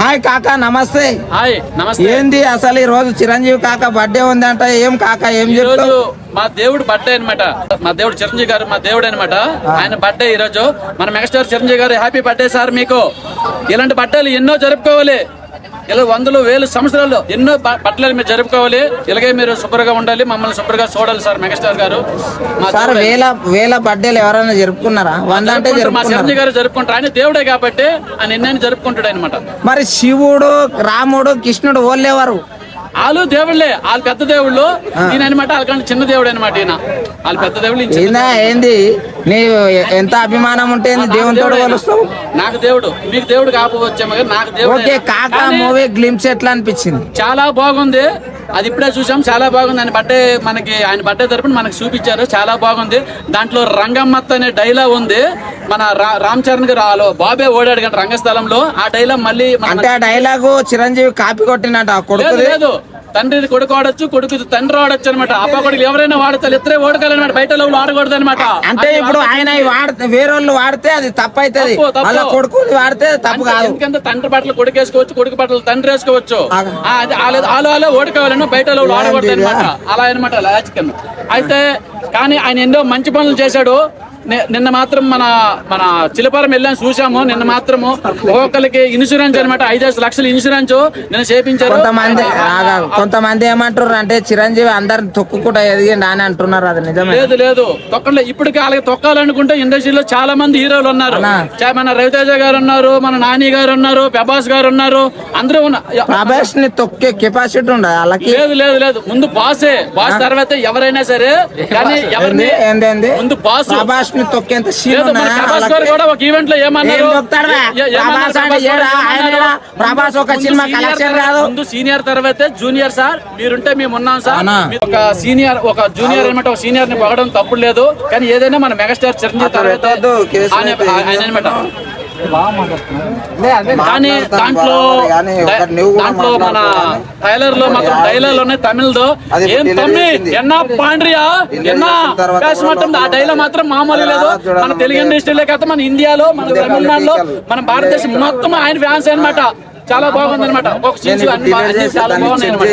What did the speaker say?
Hi కాకా, నమస్తే. Hi నమస్తే. ఏంది అసలు ఈ రోజు చిరంజీవి కాకా బర్త్డే ఉందంట, ఏం కాకా ఏం చెప్తావు? మా దేవుడు బర్త్డే అనమాట. మా దేవుడు చిరంజీవి గారు మా దేవుడు అనమాట. ఆయన బర్త్డే ఈ రోజు. మన మెగాస్టార్ చిరంజీవి గారు హ్యాపీ బర్త్డే సార్. మీకు ఇలాంటి బర్త్డేలు ఎన్నో జరుపుకోవాలి. ఇలా వందలు వేలు సంవత్సరాలు ఎన్నో బట్టలు మీరు జరుపుకోవాలి. ఇలాగే మీరు శుభ్రంగా ఉండాలి, మమ్మల్ని శుభ్రంగా చూడాలి సార్ మెగాస్టార్ గారు. సార్ వేల బర్త్డేలు ఎవరైనా జరుపుకున్నారా? మా చిరంజీవి గారు జరుపుకుంటారు. ఆయన దేవుడే కాబట్టి ఆయన ఎన్నైనా జరుపుకుంటాడు అనమాట. మరి శివుడు, రాముడు, కృష్ణుడు వాళ్ళెవరు? వాళ్ళు దేవుళ్ళే. వాళ్ళు పెద్ద దేవుళ్ళు. ఈయన అనమాట వాళ్ళకంటే చిన్న దేవుడు అనమాట. ఈయన వాళ్ళు పెద్ద దేవుళ్ళు. ఏంది నీ ఎంత అభిమానం ఉంటే దేవునితో కలుస్తావు? నాకు దేవుడు, మీకు దేవుడు కాకపోవచ్చేమో నాకు దేవుడు. ఓకే, కాకా మూవీ గ్లింప్స్ ఎట్లా అనిపించింది? చాలా బాగుంది. అది ఇప్పుడే చూసాం, చాలా బాగుంది. ఆయన బర్త్డే ఆయన బర్త్డే తరపున మనకి చూపించారు, చాలా బాగుంది. దాంట్లో రంగమ్మత్త అనే డైలాగ్ ఉంది. మన రామ్ చరణ్ గారు బాబే ఓడాడు కానీ రంగస్థలంలో ఆ డైలాగ్ మళ్ళీ అంటే ఆ డైలాగ్ చిరంజీవి కాపీ కొట్టినట్టు కొడుకు లేదు. తండ్రిది కొడుకు వాడచ్చు, కొడుకుది తండ్రి వాడచ్చు అనమాట. అప్ప కొడుకు ఎవరైనా వాడతారు, ఇద్దరే ఓడకాలన్నమాట. బయట లోపల ఆడకూడదు అనమాట. అంటే ఇప్పుడు ఆయన వేరే వాళ్ళు వాడితే అది తప్పు అవుతుంది, కొడుకు వాడితే తప్పు కాదు. ఎందుకంటే తండ్రి బట్టలు కొడుకు వేసుకోవచ్చు, కొడుకు బట్టలు తండ్రి వేసుకోవచ్చు. వాళ్ళు ఓడకావాలన్నా బయట లోపల ఆడకూడదు అనమాట. అలా అనమాట లాజిక్. అయితే కానీ ఆయన ఎన్నో మంచి పనులు చేశాడు. నిన్న మాత్రం మన చిలపారం వెళ్ళాను, చూసాము. నిన్న మాత్రము ఒక్కొక్కరికి ఇన్సూరెన్స్ అనమాట, 5 లక్షల ఇన్సూరెన్స్ నిన్న చేపించారు. కొంతమంది ఏమంటారు అంటే చిరంజీవి అందరు తొక్కుకుంటా ఎదిగిండి అని అంటున్నారు. అది నిజమే? లేదు తొక్కలే. ఇప్పటికి వాళ్ళకి తొక్కాలనుకుంటే ఇండస్ట్రీలో చాలా మంది హీరోలు ఉన్నారు. మన రవితేజ గారు ఉన్నారు, మన నాని గారు ఉన్నారు, ప్రభాస్ గారు ఉన్నారు, అందరూ ఉన్నారు. ప్రభాస్ ని తొక్కే కెపాసిటీ ఉండదు వాళ్ళకి. లేదు ముందు బాస్ తర్వాత ఎవరైనా సరే. కానీ ముందు బాస్ తొక్కేంత కూడా ఒక ఈవెంట్ లో ఏమన్నారు, ప్రభాస్ ఒక సినిమా కలెక్షన్ కాదు. ముందు సీనియర్ తర్వాతే జూనియర్ సార్. మీరుంటే మేము ఉన్నాం సార్. ఒక సీనియర్ ఒక జూనియర్ అనమాట. ఒక సీనియర్ ని పొగడం తప్పుడు లేదు, కానీ ఏదైనా మన మెగాస్టార్ చిరంజీవి తర్వాత ఆయన అనమాట. కానీ దాంట్లో మన ట్రైలర్ లో మాత్రం డైలాగ్ ఉన్నాయి తమిళ్లో. ఏం తమ్మి ఎన్నా పాండ్రియా ఎన్నా పేసమట్టం. ఆ డైలాగ్ మాత్రం మామూలు లేదు. మన తెలుగు ఇండస్ట్రీలో కాదు, మన ఇండియాలో, మన తమిళనాడులో, మన భారతదేశం మొత్తం ఆయన ఫ్యాన్స్ అనమాట. చాలా బాగుంది అనమాట. ఒక సీన్స్ చాలా బాగున్నాయి అనమాట.